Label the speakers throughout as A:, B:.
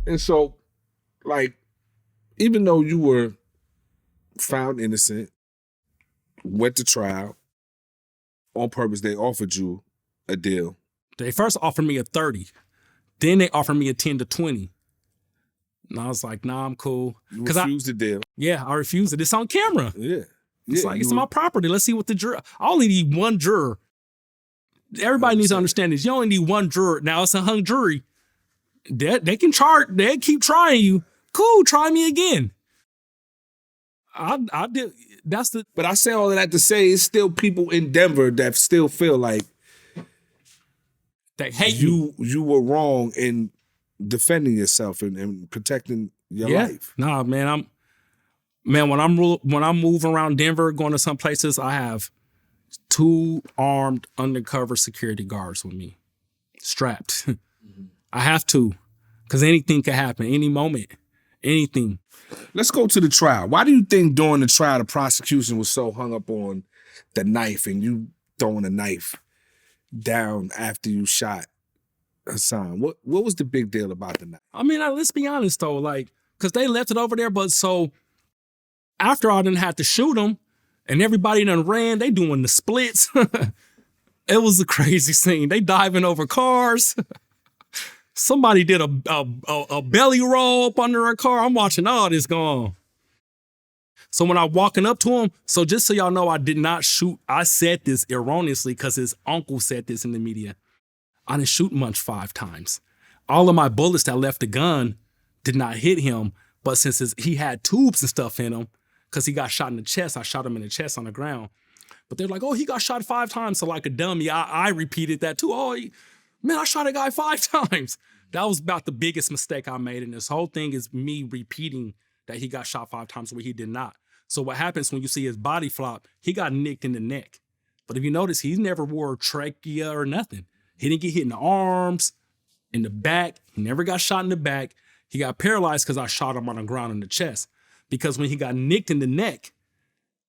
A: And so, like, even though you were found innocent, went to trial, on purpose, they offered you a deal.
B: They first offered me a 30. Then they offered me a 10 to 20. And I was like, nah, I'm cool.
A: You refused the deal.
B: Yeah, I refused it. It's on camera.
A: Yeah.
B: It's like, it's my property. Let's see what the juror. I only need one juror. Everybody 100%. Needs to understand this. You only need one juror. Now it's a hung jury. They can chart. They keep trying you. Cool, try me again. I did. That's the.
A: But I say all of that to say it's still people in Denver that still feel like
B: they hate you.
A: You were wrong in defending yourself and protecting your life.
B: Nah, man. When I'm moving around Denver, going to some places, I have 2 armed undercover security guards with me, strapped. I have to, because anything can happen, any moment, anything.
A: Let's go to the trial. Why do you think during the trial the prosecution was so hung up on the knife and you throwing a knife down after you shot Hasan? What was the big deal about the knife?
B: I mean, let's be honest though, like, because they left it over there, but so after I didn't have to shoot him and everybody done ran, they doing the splits. It was a crazy scene. They diving over cars. Somebody did a belly roll up under a car. I'm watching all this go on. So when I'm walking up to him, so just so y'all know, I did not shoot. I said this erroneously because his uncle said this in the media. I didn't shoot Munch 5 times. All of my bullets that left the gun did not hit him, but since he had tubes and stuff in him, because he got shot in the chest, I shot him in the chest on the ground. But they're like, oh, he got shot 5 times. So like a dummy, I repeated that too. Oh, man, I shot a guy 5 times. That was about the biggest mistake I made. And this whole thing is me repeating that he got shot 5 times where he did not. So what happens when you see his body flop, he got nicked in the neck. But if you notice, he never wore trachea or nothing. He didn't get hit in the arms, in the back. He never got shot in the back. He got paralyzed because I shot him on the ground in the chest. Because when he got nicked in the neck,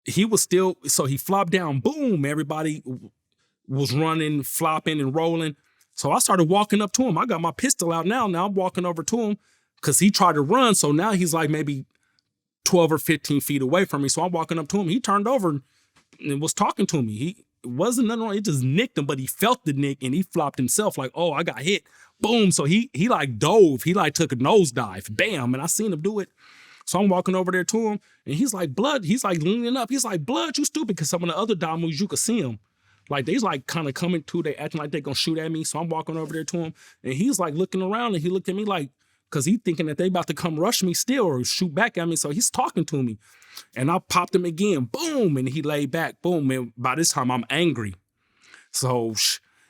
B: he was still, so he flopped down, boom, everybody was running, flopping and rolling. So I started walking up to him. I got my pistol out now. Now I'm walking over to him because he tried to run. So now he's like maybe 12 or 15 feet away from me. So I'm walking up to him. He turned over and was talking to me. It wasn't nothing wrong. It just nicked him, but he felt the nick and he flopped himself like, oh, I got hit. Boom. So he like dove. He like took a nosedive. Bam. And I seen him do it. So I'm walking over there to him and he's like, blood. He's like leaning up. He's like, blood, you stupid. Because some of the other dom moves, you could see him. Like, they's like kind of coming to, they acting like they're going to shoot at me. So I'm walking over there to him and he's like looking around and he looked at me like, because he thinking that they about to come rush me still or shoot back at me. So he's talking to me and I popped him again. Boom. And he laid back. Boom. And by this time I'm angry. So,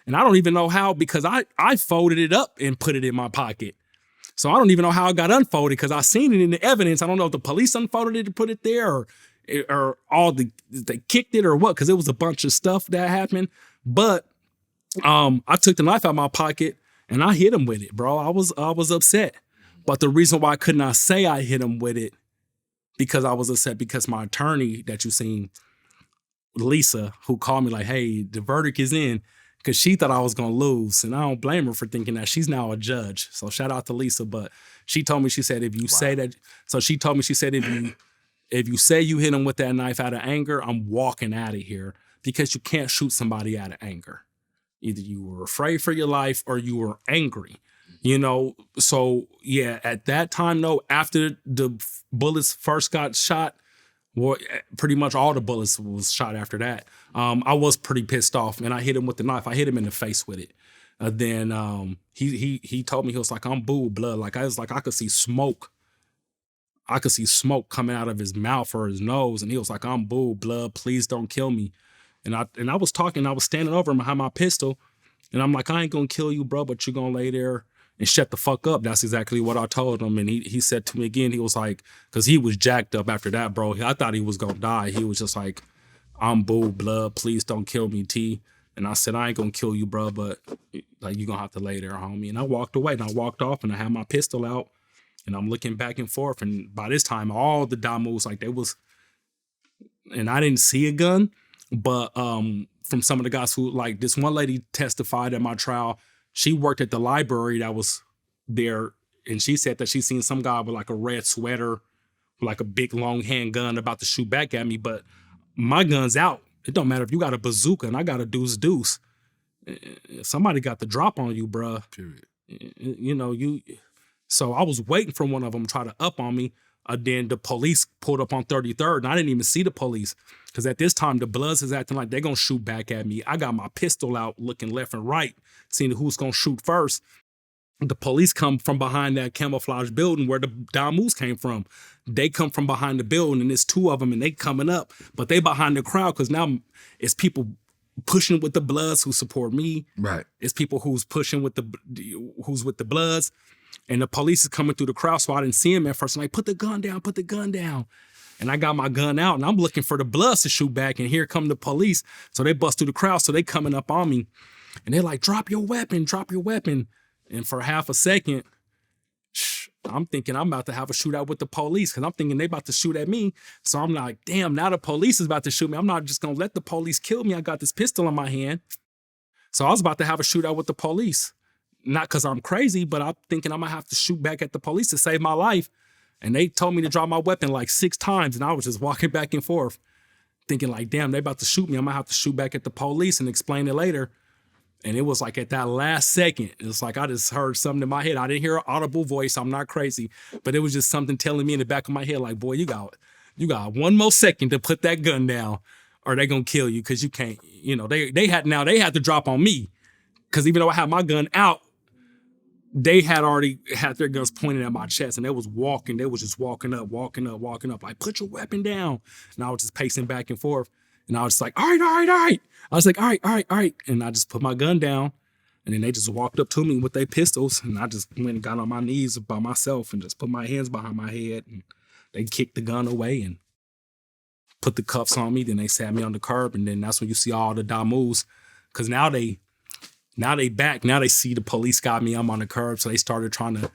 B: and I don't even know how, because I folded it up and put it in my pocket. So I don't even know how it got unfolded because I seen it in the evidence. I don't know if the police unfolded it to put it there or they kicked it or what, because it was a bunch of stuff that happened. But I took the knife out of my pocket and I hit him with it, bro. I was upset. But the reason why I could not say I hit him with it, because I was upset, because my attorney that you seen, Lisa, who called me like, hey, the verdict is in, because she thought I was going to lose. And I don't blame her for thinking that. She's now a judge. So shout out to Lisa. But she told me, she said, if you say that, so she told me, she said, if you say you hit him with that knife out of anger, I'm walking out of here, because you can't shoot somebody out of anger. Either you were afraid for your life or you were angry, you know? So yeah, at that time though, after the bullets first got shot, well, pretty much all the bullets was shot after that. I was pretty pissed off and I hit him with the knife. I hit him in the face with it. Then he told me, he was like, I'm boo blood. Like I was like, I could see smoke. I could see smoke coming out of his mouth or his nose. And he was like, I'm boo blood. Please don't kill me. And I was talking, I was standing over him behind my pistol. And I'm like, I ain't gonna kill you, bro, but you're gonna lay there and shut the fuck up. That's exactly what I told him. And he said to me again, he was like, because he was jacked up after that, bro. I thought he was gonna die. He was just like, I'm boo blood. Please don't kill me, T. And I said, I ain't gonna kill you, bro, but like, you're gonna have to lay there, homie. And I walked away and I walked off and I had my pistol out and I'm looking back and forth. And by this time, all the domos, like they was, and I didn't see a gun, but from some of the guys who, like this one lady testified at my trial, she worked at the library that was there and she said that she seen some guy with like a red sweater, like a big long handgun about to shoot back at me, but my gun's out. It don't matter if you got a bazooka and I got a deuce. Somebody got the drop on you, bruh.
A: Period.
B: So I was waiting for one of them to try to up on me. Then the police pulled up on 33rd, and I didn't even see the police because at this time the Bloods is acting like they're gonna shoot back at me. I got my pistol out, looking left and right, seeing who's gonna shoot first. The police come from behind that camouflage building where the Damus came from. They come from behind the building, and there's two of them, and they coming up, but they behind the crowd because now it's people pushing with the Bloods who support me.
A: Right.
B: It's people who's pushing with who's with the Bloods. And the police is coming through the crowd, so I didn't see him at first. I'm like, put the gun down. And I got my gun out, and I'm looking for the Bloods to shoot back, and here come the police. So they bust through the crowd, so they coming up on me. And they're like, drop your weapon. And for half a second, I'm thinking I'm about to have a shootout with the police because I'm thinking they about to shoot at me. So I'm like, damn, now the police is about to shoot me. I'm not just going to let the police kill me. I got this pistol in my hand. So I was about to have a shootout with the police. Not because I'm crazy, but I'm thinking I'm going to have to shoot back at the police to save my life. And they told me to drop my weapon like 6 times, and I was just walking back and forth thinking like, damn, they about to shoot me. I'm going to have to shoot back at the police and explain it later. And it was like at that last second, it's like I just heard something in my head. I didn't hear an audible voice. I'm not crazy. But it was just something telling me in the back of my head like, boy, you got one more second to put that gun down or they going to kill you because you can't, they had to drop on me because even though I had my gun out, they had already had their guns pointed at my chest and they was just walking up, like, put your weapon down. And I was just pacing back and forth. And I was just like, all right. I was like, all right. And I just put my gun down. And then they just walked up to me with their pistols. And I just went and got on my knees by myself and just put my hands behind my head. And they kicked the gun away and put the cuffs on me. Then they sat me on the curb. And then that's when you see all the Damus. Because now they back. Now they see the police got me. I'm on the curb. So they started trying to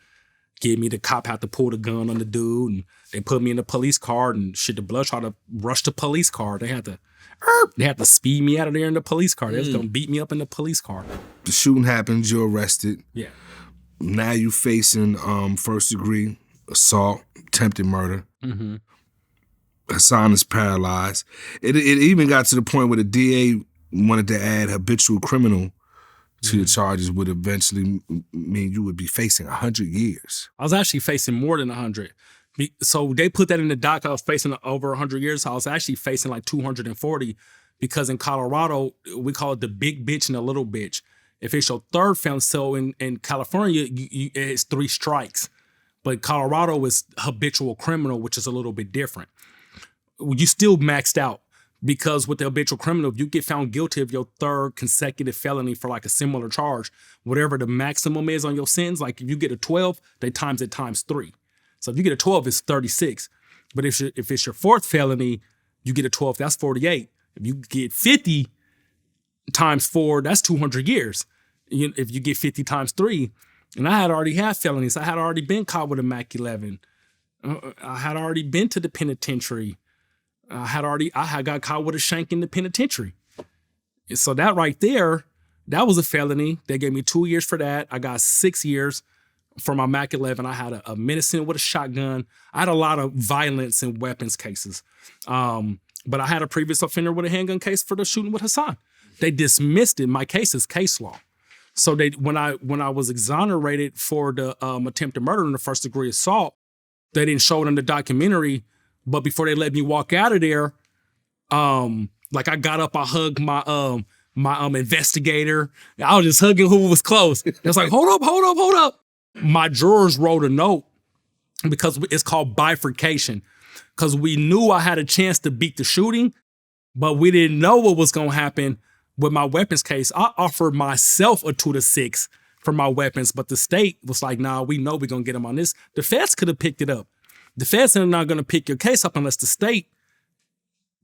B: get me. The cop had to pull the gun on the dude. And they put me in the police car. And shit, the Blood tried to rush the police car. They had to speed me out of there in the police car. They was going to beat me up in the police car.
A: The shooting happens. You're arrested.
B: Yeah.
A: Now you facing first-degree assault, attempted murder.
B: Mm-hmm.
A: Hasan is paralyzed. It even got to the point where the DA wanted to add habitual criminal to the charges, would eventually mean you would be facing 100 years.
B: I was actually facing more than 100. So they put that in the doc. I was facing over 100 years. So I was actually facing like 240 because in Colorado, we call it the big bitch and the little bitch. If it's your third felony, so in California, it's 3 strikes. But Colorado is habitual criminal, which is a little bit different. You still maxed out because with the habitual criminal, if you get found guilty of your 3rd consecutive felony for like a similar charge, whatever the maximum is on your sentence, like if you get a 12, they times it times 3. So if you get a 12, it's 36. But if it's your 4th felony, you get a 12, that's 48. If you get 50 times 4, that's 200 years. If you get 50 times 3, and I had already had felonies. I had already been caught with a Mac 11. I had already been to the penitentiary. I had got caught with a shank in the penitentiary. So that right there, that was a felony. They gave me 2 years for that. I got 6 years. For my Mac 11, I had a menacing with a shotgun. I had a lot of violence and weapons cases. But I had a previous offender with a handgun case for the shooting with Hasan. They dismissed it. My case is case law. So when I was exonerated for the attempted murder and the first-degree assault, they didn't show it in the documentary. But before they let me walk out of there, like I got up, I hugged my investigator. I was just hugging who was close. It was like, hold up. My jurors wrote a note because it's called bifurcation because we knew I had a chance to beat the shooting, but we didn't know what was going to happen with my weapons case. I offered myself a 2 to 6 for my weapons, but the state was like, nah, we know we're going to get them on this. The feds could have picked it up. The feds are not going to pick your case up unless the state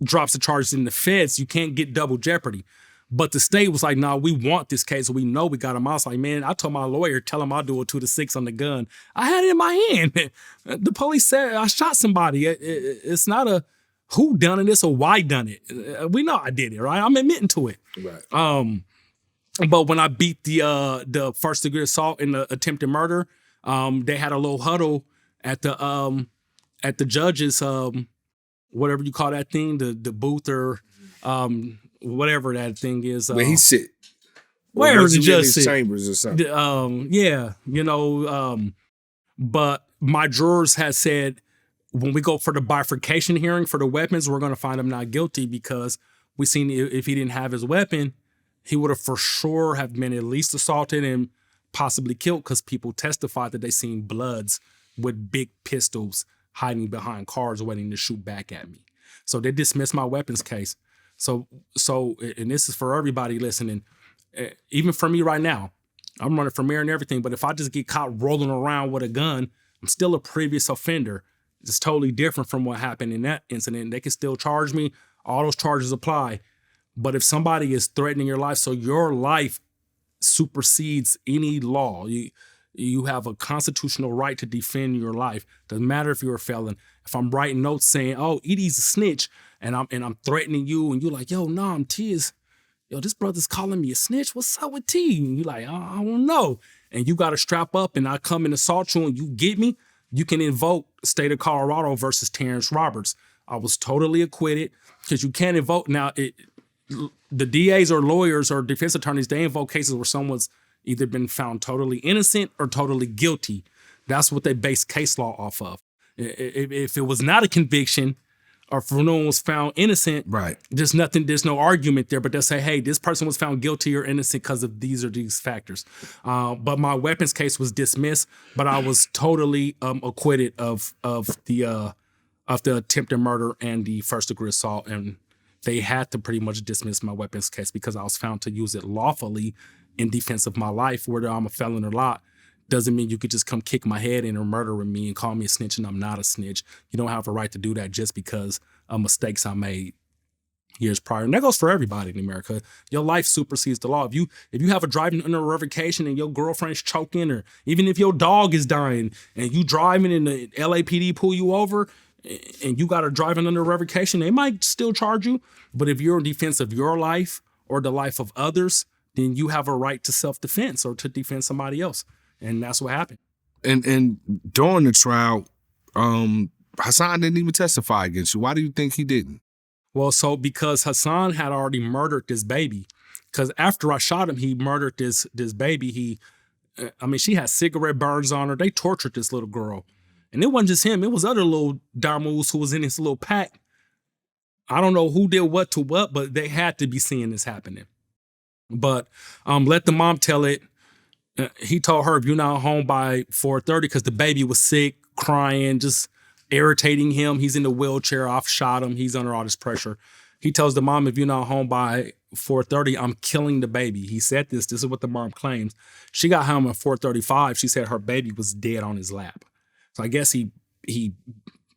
B: drops the charges in the feds. You can't get double jeopardy. But the state was like, nah, we want this case. We know we got him. I was like, man, I told my lawyer, tell him I'll do a 2 to 6 on the gun. I had it in my hand. The police said I shot somebody. It's not a who done it, it's a why done it. We know I did it, right? I'm admitting to it.
A: Right.
B: But when I beat the first degree assault and the attempted murder, They had a little huddle at the judges, whatever you call that thing, the booth or whatever that thing is.
A: Where he sit.
B: Where
A: was
B: the
A: he
B: judge
A: in his
B: sit?
A: chambers or something?
B: Yeah, but my jurors had said, when we go for the bifurcation hearing for the weapons, we're going to find him not guilty because we seen if he didn't have his weapon, he would have for sure have been at least assaulted and possibly killed because people testified that they seen bloods with big pistols hiding behind cars waiting to shoot back at me. So they dismissed my weapons case. So, and this is for everybody listening, even for me right now, I'm running for mayor and everything, but if I just get caught rolling around with a gun, I'm still a previous offender. It's totally different from what happened in that incident. They can still charge me. All those charges apply. But if somebody is threatening your life, so your life supersedes any law, you have a constitutional right to defend your life. Doesn't matter if you're a felon. If I'm writing notes saying, "Oh, E.D.'s a snitch," and I'm threatening you, and you're like, "Yo, nah, Tiz. Yo, this brother's calling me a snitch. What's up with T?" And you're like, "I don't know." And you got to strap up, and I come and assault you, and you get me. You can invoke state of Colorado versus Terrance Roberts. I was totally acquitted because you can't invoke now. The DAs or lawyers or defense attorneys, they invoke cases where someone's either been found totally innocent or totally guilty. That's what they base case law off of. If it was not a conviction or if no one was found innocent,
A: right,
B: there's no argument there, but they'll say, hey, this person was found guilty or innocent because of these or these factors. But my weapons case was dismissed, but I was totally acquitted of the attempted murder and the first degree assault. And they had to pretty much dismiss my weapons case because I was found to use it lawfully in defense of my life. Whether I'm a felon or not doesn't mean you could just come kick my head in or murder me and call me a snitch, and I'm not a snitch. You don't have a right to do that just because of mistakes I made years prior. And that goes for everybody in America. Your life supersedes the law. If you have a driving under revocation and your girlfriend's choking, or even if your dog is dying and you driving and the LAPD pull you over and you got a driving under revocation, they might still charge you. But if you're in defense of your life or the life of others, then you have a right to self-defense or to defend somebody else. And that's what happened.
A: And during the trial, Hasan didn't even testify against you. Why do you think he didn't?
B: Well, so because Hasan had already murdered this baby. Because after I shot him, he murdered this baby. She had cigarette burns on her. They tortured this little girl. And it wasn't just him. It was other little Damus who was in his little pack. I don't know who did what to what, but they had to be seeing this happening. But let the mom tell it. He told her, if you're not home by 4:30, because the baby was sick, crying, just irritating him. He's in the wheelchair. I've shot him. He's under all this pressure. He tells the mom, if you're not home by 4:30, I'm killing the baby. He said this. This is what the mom claims. She got home at 4:35. She said her baby was dead on his lap. So I guess he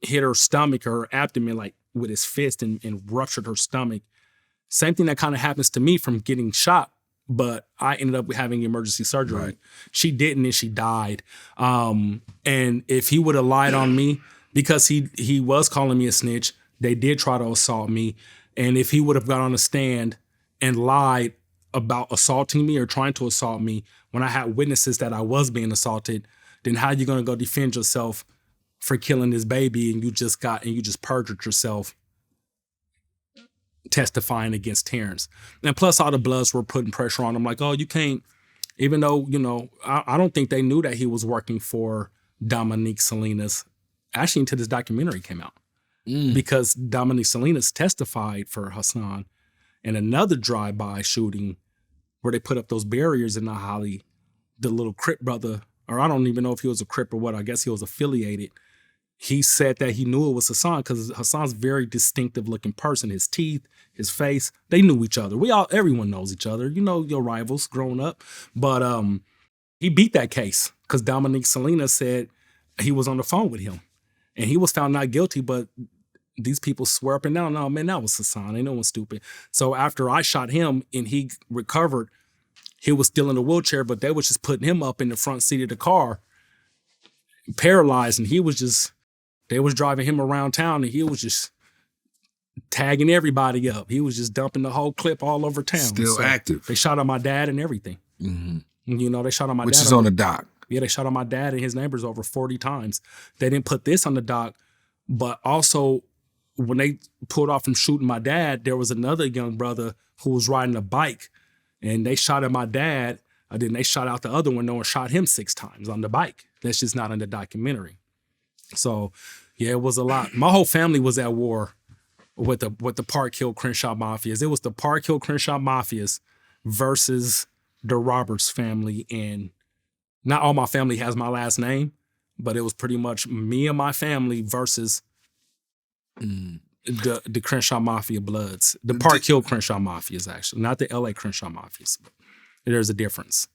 B: hit her stomach or her abdomen like with his fist and ruptured her stomach. Same thing that kind of happens to me from getting shot. But I ended up having emergency surgery. Right. She didn't, and she died. And if he would have lied on me, because he was calling me a snitch, they did try to assault me. And if he would have got on the stand and lied about assaulting me or trying to assault me when I had witnesses that I was being assaulted, then how are you going to go defend yourself for killing this baby and you just perjured yourself testifying against Terrance? And plus all the bloods were putting pressure on him like, oh, you can't, even though, I don't think they knew that he was working for Dominique Salinas actually until this documentary came out. Because Dominique Salinas testified for Hasan in another drive-by shooting where they put up those barriers in the Holly. The little Crip brother, or I don't even know if he was a Crip or what, I guess he was affiliated. He said that he knew it was Hasan because Hasan's a very distinctive looking person. His teeth, his face, they knew each other. Everyone knows each other. You know your rivals growing up. But he beat that case because Dominique Salinas said he was on the phone with him. And he was found not guilty, but these people swear up and down, no, man, that was Hasan. Ain't no one stupid. So after I shot him and he recovered, he was still in a wheelchair, but they was just putting him up in the front seat of the car, paralyzed, and they was driving him around town and he was just tagging everybody up. He was just dumping the whole clip all over town.
A: Still active.
B: They shot at my dad and everything. Mm-hmm. They shot at my dad.
A: Which is on the dock.
B: Yeah, they shot at my dad and his neighbors over 40 times. They didn't put this on the doc, but also when they pulled off from shooting my dad, there was another young brother who was riding a bike, and they shot at my dad. And then they shot out the other window and shot him 6 times on the bike. That's just not in the documentary. So, yeah, it was a lot. My whole family was at war with the Park Hill Crenshaw Mafias. It was the Park Hill Crenshaw Mafias versus the Roberts family. And not all my family has my last name, but it was pretty much me and my family versus the Crenshaw Mafia Bloods. The Park Hill Crenshaw Mafias, actually. Not the LA Crenshaw Mafias. There's a difference.